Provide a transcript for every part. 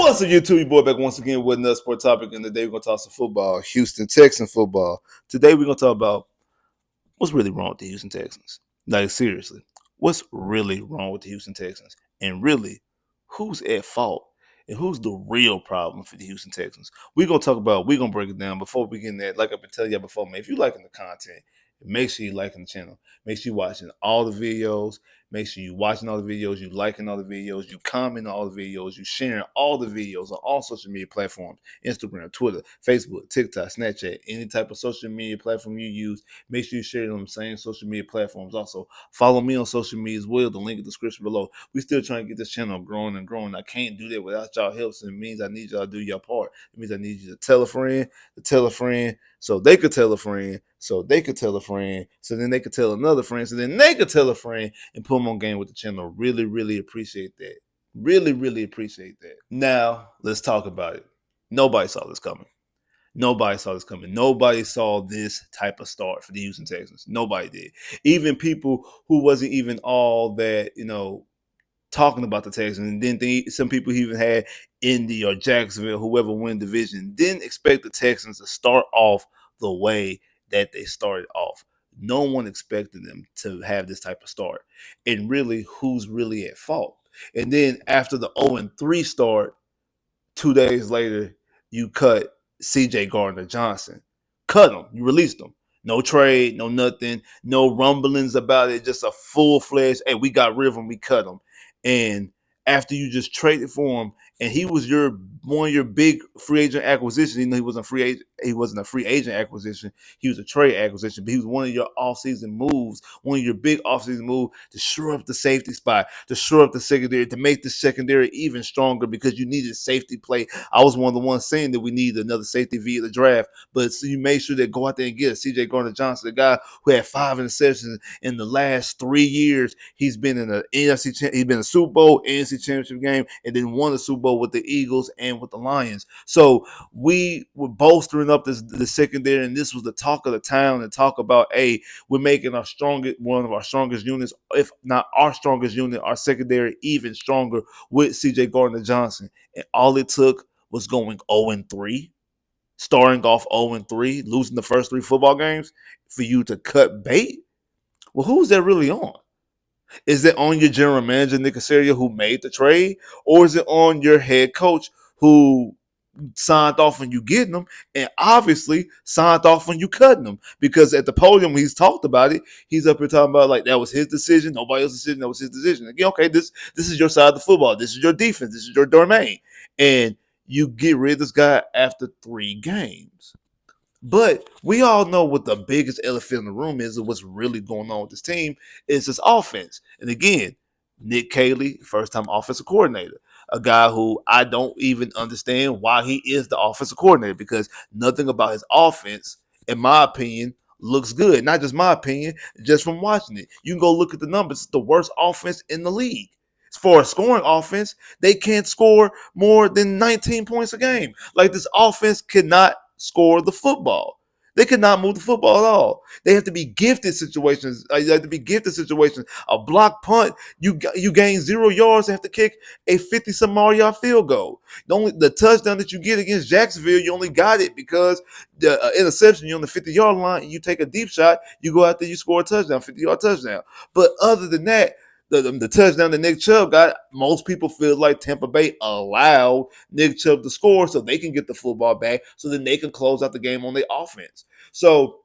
What's up, YouTube? Your boy back once again with another sport topic, and today we're going to talk some football, Houston Texans football. Today we're going to talk about what's really wrong with the Houston Texans. Like, seriously, what's really wrong with the Houston Texans? And really, who's at fault? And who's the real problem for the Houston Texans? We're going to break it down. Before we get in that, like I've been telling you before, man, if you're liking the content, make sure you're liking the channel. Make sure you're watching all the videos. Make sure you're watching all the videos, you liking all the videos, you commenting all the videos, you sharing all the videos on all social media platforms, Instagram, Twitter, Facebook, TikTok, Snapchat, any type of social media platform you use. Make sure you share it on the same social media platforms. Also, follow me on social media as well. The link in the description below. We're still trying to get this channel growing and growing. I can't do that without y'all help. So it means I need y'all to do your part. It means I need you to tell a friend, so they could tell a friend, so they could tell a friend, so then they could tell another friend, so then they could tell a friend and put them on game with the channel. Really, really appreciate that. Really, really appreciate that. Now, let's talk about it. Nobody saw this coming. Nobody saw this coming. Nobody saw this type of start for the Houston Texans. Nobody did. Even people who wasn't even all that, talking about the Texans, and then some people even had Indy or Jacksonville, whoever win division, didn't expect the Texans to start off the way that they started off. No one expected them to have this type of start. And really, who's really at fault? And then after the 0-3 start, 2 days later, you cut C.J. Gardner-Johnson. Cut him. You released him. No trade, no nothing, no rumblings about it. Just a full-fledged, hey, we got rid of him, we cut him. And after you just traded for him, and he was one of your big free agent acquisitions. He wasn't a free agent. He wasn't a free agent acquisition. He was a trade acquisition. But he was one of your offseason moves, one of your big offseason moves to shore up the safety spot, to shore up the secondary, to make the secondary even stronger because you needed safety play. I was one of the ones saying that we needed another safety via the draft. But so you made sure that go out there and get a C.J. Gardner-Johnson, the guy who had 5 interceptions in the last 3 years. He's been in the NFC. He's been in a Super Bowl, NFC Championship game, and then won the Super Bowl with the Eagles and with the Lions. So we were bolstering up the secondary, and this was the talk of the town, and talk about, hey, we're making one of our strongest units, if not our strongest unit, our secondary even stronger with C.J. Gardner-Johnson. And all it took was going 0-3, starting off 0-3, losing the first 3 football games for you to cut bait. Well, who's that really on? Is it on your general manager, Nick Caserio, who made the trade? Or is it on your head coach who signed off on you getting them and obviously signed off on you cutting them? Because at the podium, he's talked about it. He's up here talking about like that was his decision, nobody else's decision, that was his decision. Again, okay, this is your side of the football. This is your defense. This is your domain. And you get rid of this guy after 3 games. But we all know what the biggest elephant in the room is, and what's really going on with this team is this offense. And again, Nick Caserio, first-time offensive coordinator, a guy who I don't even understand why he is the offensive coordinator, because nothing about his offense, in my opinion, looks good. Not just my opinion, just from watching it. You can go look at the numbers. It's the worst offense in the league. As far as scoring offense, they can't score more than 19 points a game. Like, this offense cannot score the football. They could not move the football at all. They have to be gifted situations. A block punt, you gain 0 yards. They have to kick a 50-some-odd-yard field goal. The touchdown that you get against Jacksonville, you only got it because the interception, you're on the 50-yard line, and you take a deep shot, you go out there, you score a touchdown, 50-yard touchdown. But other than that, the touchdown that Nick Chubb got, most people feel like Tampa Bay allowed Nick Chubb to score so they can get the football back, so then they can close out the game on their offense. So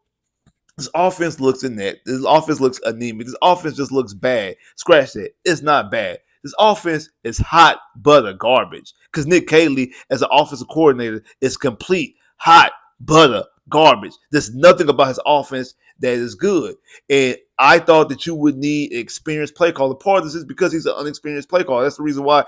this offense looks inept. This offense looks anemic. This offense just looks bad. Scratch that. It's not bad. This offense is hot butter garbage because Nick Caserio, as an offensive coordinator, is complete hot butter garbage. There's nothing about his offense that is good. And I thought that you would need an experienced play caller. Part of this is because he's an unexperienced play caller. That's the reason why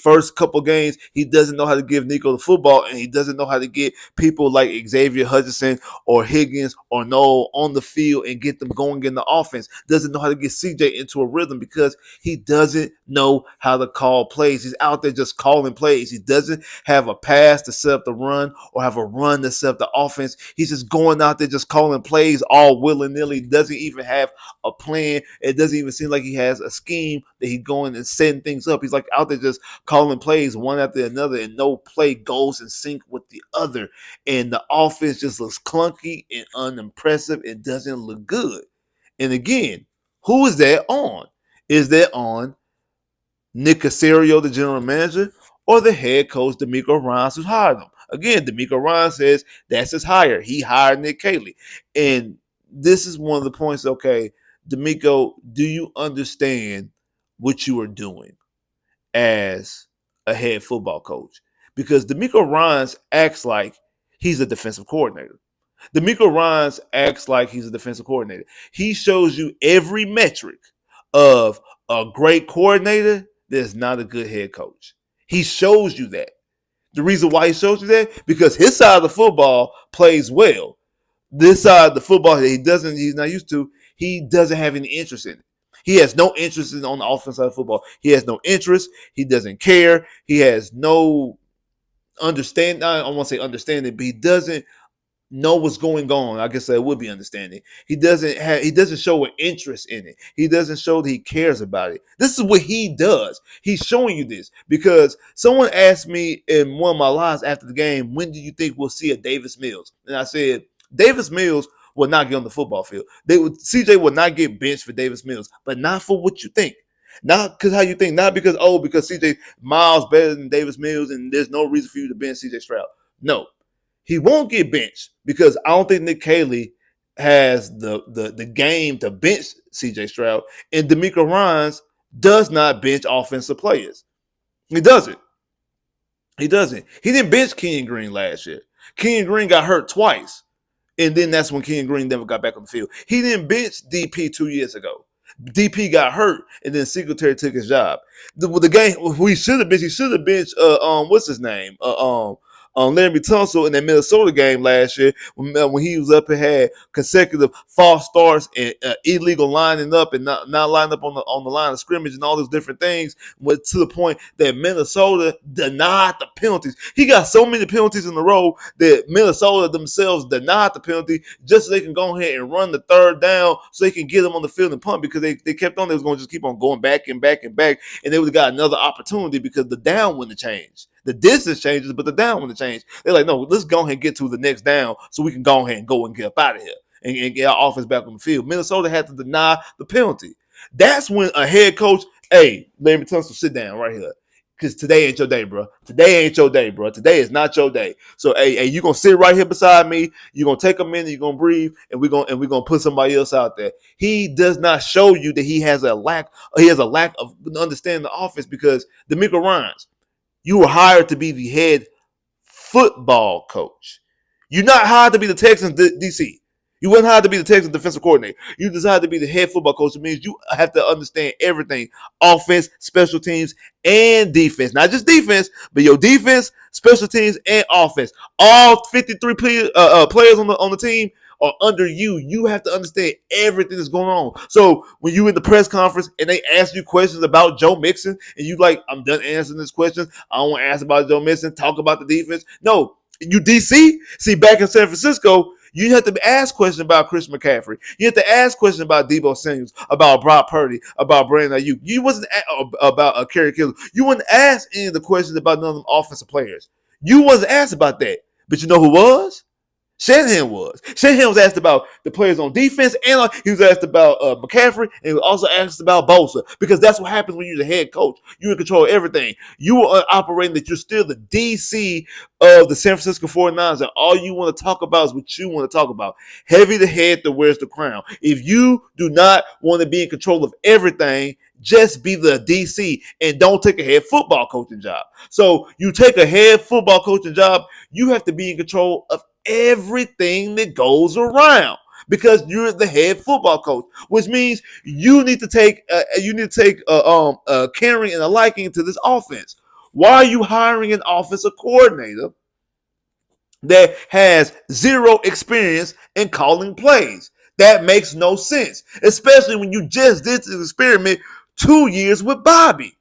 first couple games, he doesn't know how to give Nico the football, and he doesn't know how to get people like Xavier Hutchinson or Higgins or Noel on the field and get them going in the offense. Doesn't know how to get CJ into a rhythm because he doesn't know how to call plays. He's out there just calling plays. He doesn't have a pass to set up the run or have a run to set up the offense. He's just going out there just calling plays all willy-nilly. Doesn't even have a plan. It doesn't even seem like he has a scheme that he's going and setting things up. He's like out there just calling plays one after another, and no play goes in sync with the other. And the offense just looks clunky and unimpressive. It doesn't look good. And again, who is that on? Is that on Nick Caserio, the general manager, or the head coach, Demeco Ryans, who hired him? Again, Demeco Ryans says that's his hire. He hired Nick Caserio. And this is one of the points, okay, Demeco, do you understand what you are doing as a head football coach? Because Demeco Ryans acts like he's a defensive coordinator. Demeco Ryans acts like he's a defensive coordinator. He shows you every metric of a great coordinator that is not a good head coach. He shows you that. The reason why he shows you that, because his side of the football plays well. This side of the football that he's not used to, he doesn't have any interest in it. He has no interest on the offense side of football. He has no interest. He doesn't care. He has no understanding. I don't want to say understanding, but he doesn't know what's going on. I guess that would be understanding. He doesn't show an interest in it. He doesn't show that he cares about it. This is what he does. He's showing you this because someone asked me in one of my lives after the game, when do you think we'll see a Davis Mills? And I said, Davis Mills will not get on the football field. CJ will not get benched for Davis Mills, but not for what you think. Not because how you think, not because CJ miles better than Davis Mills and there's no reason for you to bench CJ Stroud. No. He won't get benched because I don't think Nick Caserio has the game to bench CJ Stroud, and Demeco Ryans does not bench offensive players. He doesn't. He doesn't. He didn't bench Kenyon Green last year. Kenyon Green got hurt twice, and then that's when Kenyon Green never got back on the field. He didn't bench DP 2 years ago. DP got hurt, and then Singletary took his job. The game he should have benched what's his name? Larry Tunsil in that Minnesota game last year when he was up and had consecutive false starts and illegal lining up and not lining up on the line of scrimmage and all those different things, went to the point that Minnesota denied the penalties. He got so many penalties in a row that Minnesota themselves denied the penalty just so they can go ahead and run the third down so they can get them on the field and punt because they kept on. They was going to just keep on going back and back and back, and they would have got another opportunity because the down wouldn't change. The distance changes, but the down wouldn't change. They're like, no, let's go ahead and get to the next down so we can go ahead and go and get up out of here and get our offense back on the field. Minnesota had to deny the penalty. That's when a head coach, hey, Larry Tunsil, sit down right here. Because today ain't your day, bro. Today ain't your day, bro. Today is not your day. So, hey, you're gonna sit right here beside me. You're gonna take a minute. You're gonna breathe, and we're gonna put somebody else out there. He does not show you that he has a lack. He has a lack of understanding the offense because Demeco Ryans, you were hired to be the head football coach. You're not hired to be the Texans DC. You weren't hired to be the Texans defensive coordinator. You decided to be the head football coach. It means you have to understand everything: offense, special teams, and defense. Not just defense, but your defense, special teams, and offense. All 53 players on the team are under you. You have to understand everything that's going on. So when you in the press conference and they ask you questions about Joe Mixon, and you like, I'm done answering this question. I don't want to ask about Joe Mixon. Talk about the defense. No, you DC. See, back in San Francisco, you have to ask questions about Chris McCaffrey. You have to ask questions about Deebo Samuels, about Brock Purdy, about Brandon Ayuk. You wasn't about Kerry Kittle. You wouldn't ask any of the questions about none of them offensive players. You wasn't asked about that. But you know who was? Shanahan was. Shanahan was asked about the players on defense, and he was asked about McCaffrey, and he was also asked about Bosa, because that's what happens when you're the head coach. You're in control of everything. You are operating that you're still the DC of the San Francisco 49ers, and all you want to talk about is what you want to talk about. Heavy the head that wears the crown. If you do not want to be in control of everything, just be the DC and don't take a head football coaching job. So you take a head football coaching job, you have to be in control of everything that goes around because you're the head football coach, which means you need to take caring and a liking to this offense. Why are you hiring an offensive coordinator that has zero experience in calling plays? That makes no sense, especially when you just did this experiment 2 years with Bobby.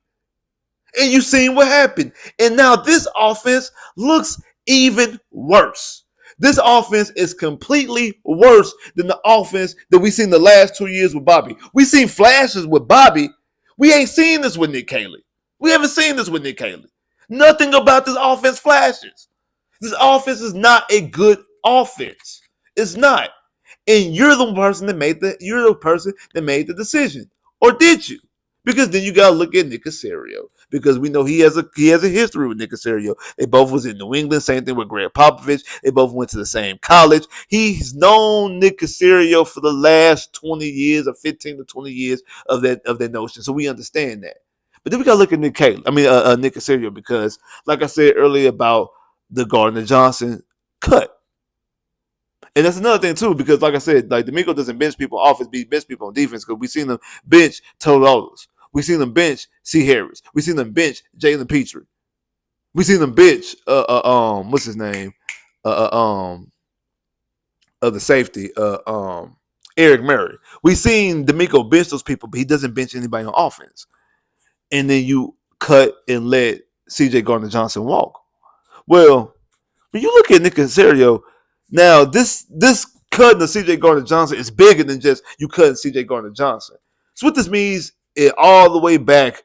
And you've seen what happened. And now this offense looks even worse. This offense is completely worse than the offense that we seen the last 2 years with Bobby. We seen flashes with Bobby. We ain't seen this with Nick Caserio. We haven't seen this with Nick Caserio. Nothing about this offense flashes. This offense is not a good offense. It's not. And you're the person that made the decision. Or did you? Because then you gotta look at Nick Caserio. Because we know he has a history with Nick Caserio. They both was in New England, same thing with Greg Popovich. They both went to the same college. He's known Nick Caserio for the last 20 years or 15 to 20 years of that notion. So we understand that. But then we gotta look at Nick Caserio, because like I said earlier about the Gardner Johnson cut. And that's another thing too, because like I said, like Demeco doesn't bench people on offense, he bench people on defense, because we seen them bench Todolos. We seen them bench C. Harris. We seen them bench Jalen Petrie. We seen them bench what's his name? Of the safety, Eric Murray. We seen Demeco bench those people, but he doesn't bench anybody on offense. And then you cut and let CJ Gardner Johnson walk. Well, when you look at Nick Caserio, now this cutting of CJ Gardner Johnson is bigger than just you cutting CJ Gardner Johnson. So what this means is all the way back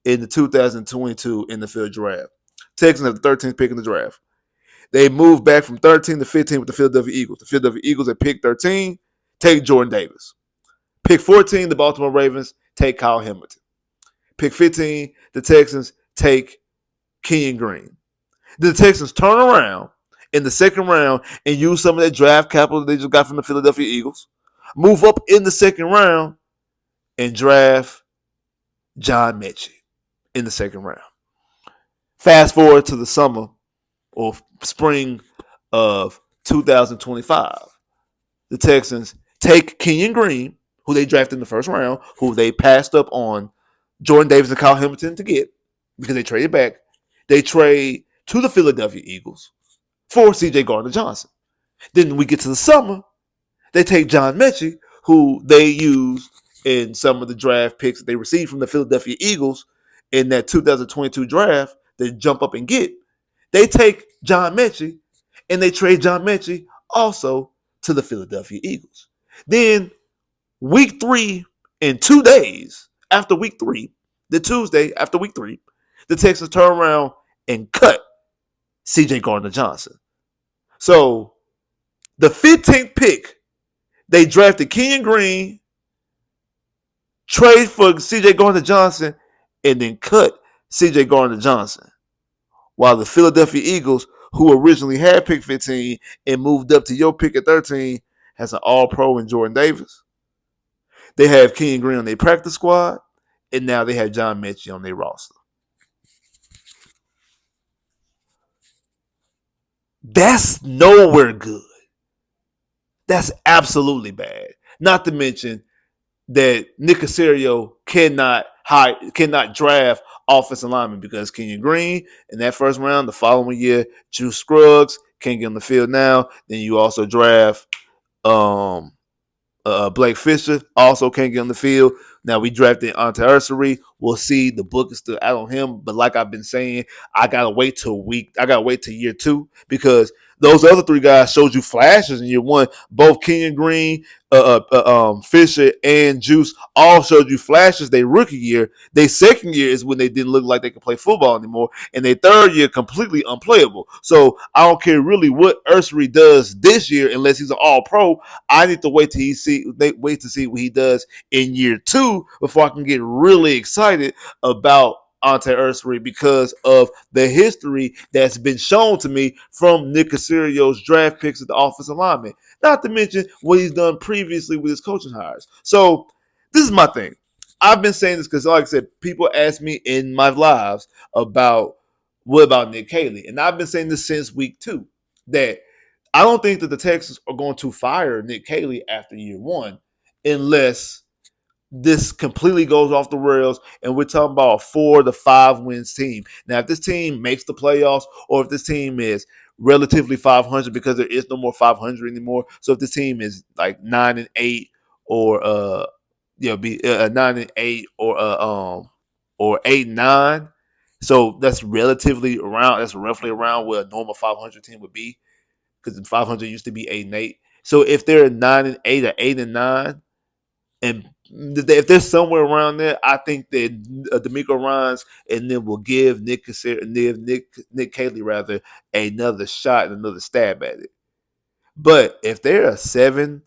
in the 2022 NFL draft. Texans have the 13th pick in the draft. They moved back from 13 to 15 with the Philadelphia Eagles. The Philadelphia Eagles at pick 13 take Jordan Davis. Pick 14, the Baltimore Ravens take Kyle Hamilton. Pick 15, the Texans take Kenyon Green. The Texans turn around in the second round and use some of that draft capital they just got from the Philadelphia Eagles, move up in the second round, and draft John Mechie in the second round. Fast forward to the summer or spring of 2025. The Texans take Kenyon Green, who they drafted in the first round, who they passed up on Jordan Davis and Kyle Hamilton to get because they traded back. They trade to the Philadelphia Eagles for C.J. Gardner Johnson. Then we get to the summer. They take John Mechie, who they used in some of the draft picks that they received from the Philadelphia Eagles in that 2022 draft. They jump up and get. They take John Mechie, and they trade John Mechie also to the Philadelphia Eagles. Then week 3, in 2 days after week 3, the Tuesday after week 3, the Texans turn around and cut C.J. Gardner Johnson. So the 15th pick, they drafted Kenyon Green, trade for C.J. Gardner Johnson, and then cut C.J. Gardner Johnson. While the Philadelphia Eagles, who originally had pick 15 and moved up to your pick at 13, has an all-pro in Jordan Davis. They have Kenyon Green on their practice squad, and now they have John Mechie on their roster. That's nowhere good. That's absolutely bad. Not to mention that Nick Caserio cannot draft offensive linemen because Kenyon Green in that first round, the following year, Juice Scruggs can't get on the field now. Then you also draft Blake Fisher, also can't get on the field. Now we drafted Ante Ursary. We'll see. The book is still out on him, but like I've been saying, I gotta wait till year 2 because those other 3 guys showed you flashes in year 1. Both Kenyon Green, Fisher, and Juice all showed you flashes. Their rookie year, their second year is when they didn't look like they could play football anymore, and their third year completely unplayable. So I don't care really what Ursary does this year unless he's an All-Pro. I need to wait to see what he does in year 2 before I can get really excited about Ante Ursary because of the history that's been shown to me from Nick Caserio's draft picks at the offensive lineman. Not to mention what he's done previously with his coaching hires. So this is my thing. I've been saying this because, like I said, people ask me in my lives about what about Nick Caserio, and I've been saying this since week 2 that I don't think that the Texans are going to fire Nick Caserio after year 1 unless this completely goes off the rails and we're talking about a 4 to 5 wins team. Now, if this team makes the playoffs or if this team is relatively 500 because there is no more 500 anymore. So if this team is like 9-8 or 9-8 or 8-9, so that's roughly around where a normal 500 team would be. because 500 used to be 8-8. So if they're 9-8 or 8-9, and if they're somewhere around there, I think that Demeco Ryans and then will give Nick Cayley rather another shot and another stab at it. But if they're a 7-5,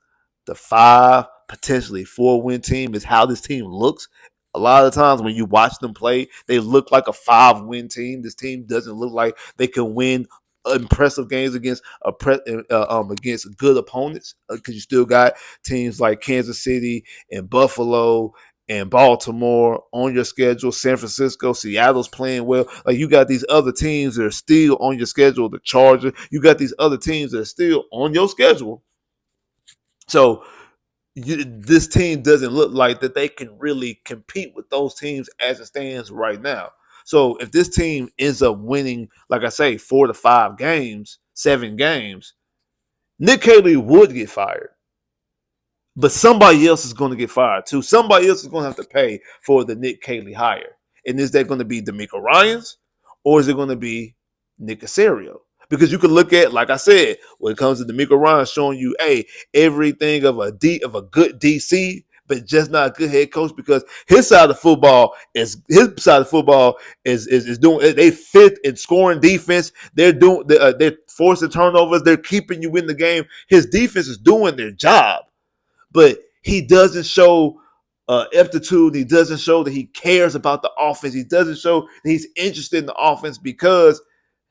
potentially 4-win team, is how this team looks. A lot of times when you watch them play, they look like a 5-win team. This team doesn't look like they can win impressive games against good opponents, because you still got teams like Kansas City and Buffalo and Baltimore on your schedule. San Francisco, Seattle's playing well. Like, you got these other teams that are still on your schedule. The Chargers, you got these other teams that are still on your schedule. So this team doesn't look like that they can really compete with those teams as it stands right now. So if this team ends up winning, like I say, 4 to 5 games, 7 games, Nick Cayley would get fired. But somebody else is going to get fired too. Somebody else is going to have to pay for the Nick Cayley hire. And is that going to be Demeco Ryans, or is it going to be Nick Caserio? Because you can look at, like I said, when it comes to Demeco Ryans showing you, hey, everything of a good DC, but just not a good head coach, because his side of football is doing, they fit in scoring defense. They're forcing turnovers. They're keeping you in the game. His defense is doing their job. But he doesn't show aptitude. He doesn't show that he cares about the offense. He doesn't show that he's interested in the offense because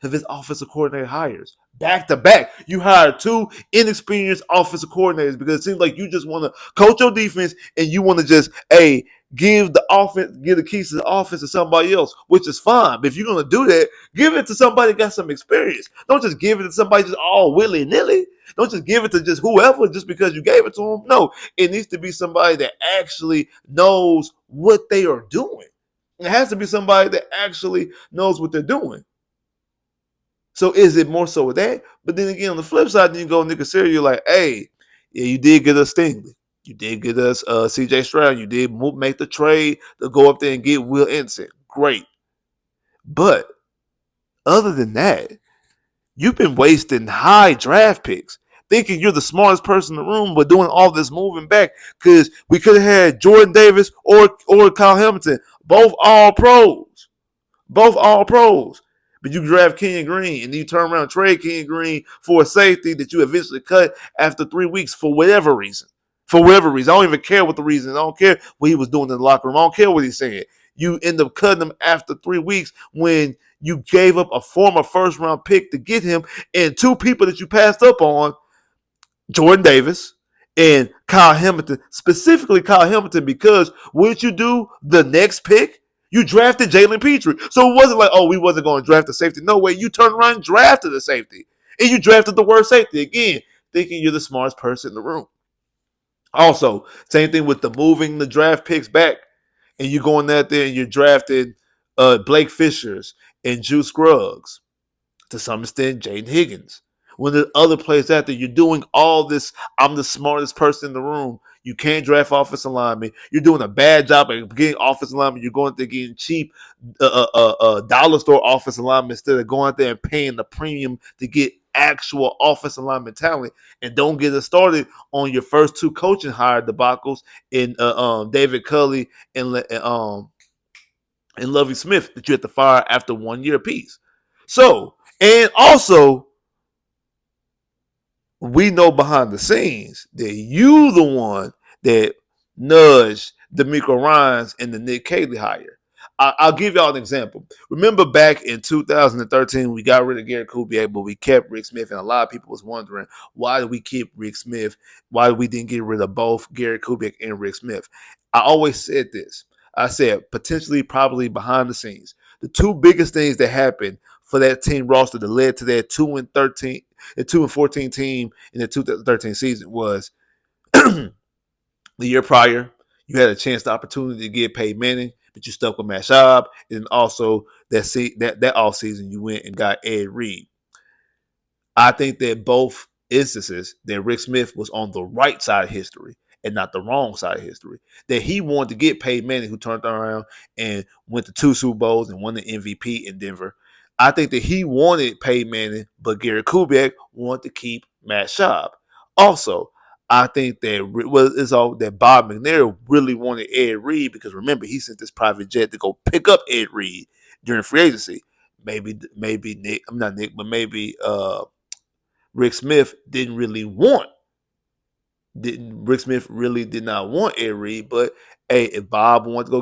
of his offensive coordinator hires. Back to back, you hired 2 inexperienced offensive coordinators because it seems like you just want to coach your defense and you want to just, hey, give the keys to the offense to somebody else, which is fine. But if you're going to do that, give it to somebody that got some experience. Don't just give it to somebody just all willy-nilly. Don't just give it to just whoever just because you gave it to them. No, it needs to be somebody that actually knows what they are doing. It has to be somebody that actually knows what they're doing. So is it more so with that? But then again, on the flip side, then you go Nick Caserio, you're like, hey, yeah, you did get us Stingley. You did get us CJ Stroud. You did make the trade to go up there and get Will Ensign. Great. But other than that, you've been wasting high draft picks, thinking you're the smartest person in the room, but doing all this moving back, because we could have had Jordan Davis or Kyle Hamilton, both all pros. Both all pros. But you draft Kenyon Green, and then you turn around and trade Kenyon Green for a safety that you eventually cut after 3 weeks for whatever reason. For whatever reason. I don't even care what the reason is. I don't care what he was doing in the locker room. I don't care what he's saying. You end up cutting him after 3 weeks when you gave up a former first-round pick to get him, and 2 people that you passed up on, Jordan Davis and Kyle Hamilton, specifically Kyle Hamilton, because what did you do the next pick? You drafted Jalen Petrie. So it wasn't like, oh, we wasn't going to draft a safety. No way. You turned around and drafted a safety. And you drafted the worst safety. Again, thinking you're the smartest person in the room. Also, same thing with the moving the draft picks back. And you going out there and you're drafting Blake Fishers and Juice Scruggs. To some extent, Jaden Higgins. When there's other players out there, you're doing all this. I'm the smartest person in the room. You can't draft offensive linemen. You're doing a bad job at getting offensive linemen. You're going to getting cheap dollar store offensive linemen instead of going out there and paying the premium to get actual offensive lineman talent. And don't get us started on your first 2 coaching hire debacles in David Culley and Lovie Smith that you had to fire after 1 year apiece. So, and also, we know behind the scenes that you the one that nudged Demeco Ryans and the Nick Cayley hire. I'll give y'all an example. Remember back in 2013, we got rid of Gary Kubiak, but we kept Rick Smith, and a lot of people was wondering, why did we keep Rick Smith? Why we didn't get rid of both Gary Kubiak and Rick Smith? I always said this. I said potentially, probably behind the scenes, the 2 biggest things that happened for that team roster that led to that 2-14 team in the 2013 season was the year prior. You had a chance, the opportunity to get Peyton Manning, but you stuck with Matt Schaub, and also that off season you went and got Ed Reed. I think that both instances that Rick Smith was on the right side of history and not the wrong side of history. That he wanted to get Peyton Manning, who turned around and went to 2 Super Bowls and won the MVP in Denver. I think that he wanted Peyton Manning, but Gary Kubiak wanted to keep Matt Schaub. Also, I think that it's all that Bob McNair really wanted Ed Reed because remember he sent this private jet to go pick up Ed Reed during free agency. Maybe Nick, I'm not Nick, but maybe Rick Smith didn't really want didn't Rick Smith really did not want Ed Reed, but hey, if Bob wanted to go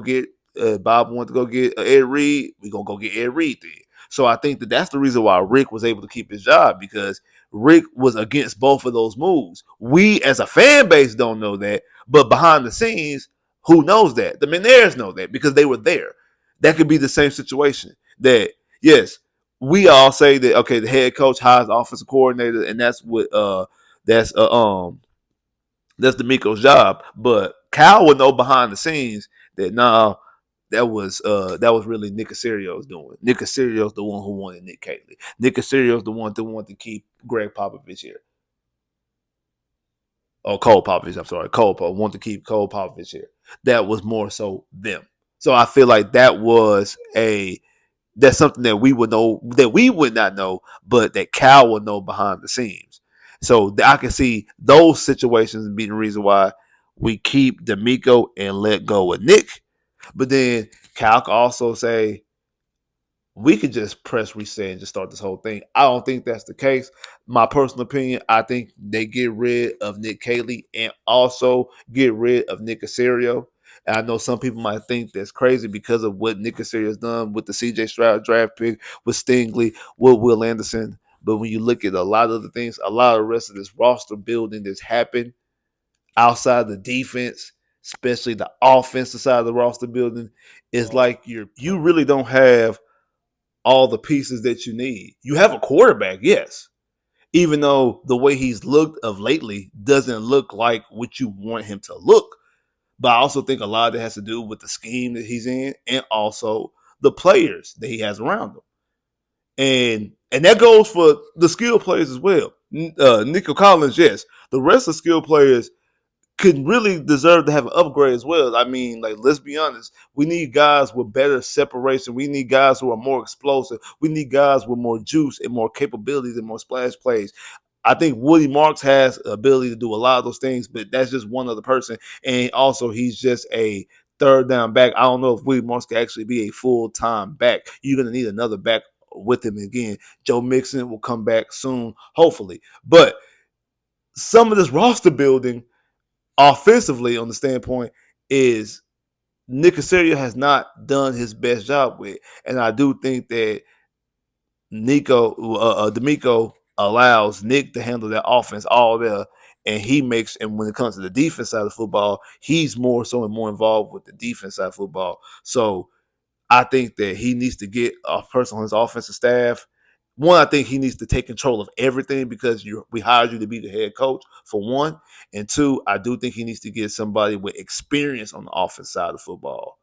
get Ed Reed, we gonna go get Ed Reed then. So I think that that's the reason why Rick was able to keep his job because Rick was against both of those moves. We as a fan base don't know that, but behind the scenes, who knows that? The McNairs know that because they were there. That could be the same situation. That yes, we all say that okay, the head coach hires the offensive coordinator, and that's that's Demeco's job. But Cal would know behind the scenes that that was really Nick Caserio's doing. Nick Caserio's the one who wanted Nick Catley. Nick Caserio's the one that wanted to keep Greg Popovich here. Oh, Cole Popovich, I'm sorry. Cole Popovich wanted to keep Cole Popovich here. That was more so them. So I feel like that's something that we would know that we would not know, but that Cal would know behind the scenes. So I can see those situations being the reason why we keep Demeco and let go of Nick. But then Cal can also say, we could just press reset and just start this whole thing. I don't think that's the case. My personal opinion, I think they get rid of Nick Catley and also get rid of Nick Caserio. And I know some people might think that's crazy because of what Nick Caserio has done with the CJ Stroud draft pick, with Stingley, with Will Anderson. But when you look at a lot of the things, a lot of the rest of this roster building that's happened outside the defense, especially the offensive side of the roster building, is like you really don't have all the pieces that you need. You have a quarterback, yes. Even though the way he's looked of lately doesn't look like what you want him to look. But I also think a lot of it has to do with the scheme that he's in and also the players that he has around him. And that goes for the skill players as well. Nico Collins, yes. The rest of the skill players could really deserve to have an upgrade as well. I mean, like, let's be honest. We need guys with better separation. We need guys who are more explosive. We need guys with more juice and more capabilities and more splash plays. I think Woody Marks has the ability to do a lot of those things, but that's just one other person. And also, he's just a third down back. I don't know if Woody Marks can actually be a full-time back. You're going to need another back with him again. Joe Mixon will come back soon, hopefully. But some of this roster building offensively on the standpoint is Nick Caserio has not done his best job with. And I do think that Demeco allows Nick to handle that offense all there. And when it comes to the defense side of football, he's more so and more involved with the defense side of football. So I think that he needs to get a person on his offensive staff. One, I think he needs to take control of everything because we hired you to be the head coach, for one. And two, I do think he needs to get somebody with experience on the offense side of football.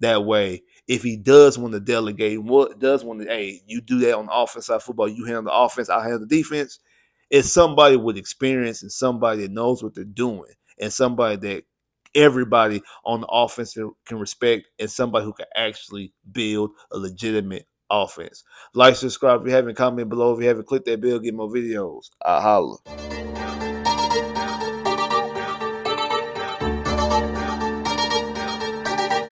That way, if he does want to delegate, hey, you do that on the offense side of football, you handle the offense, I handle the defense. It's somebody with experience and somebody that knows what they're doing and somebody that everybody on the offense can respect and somebody who can actually build a legitimate offense. Like, subscribe if you haven't, comment below if you haven't, click that bell, get more videos. I holla.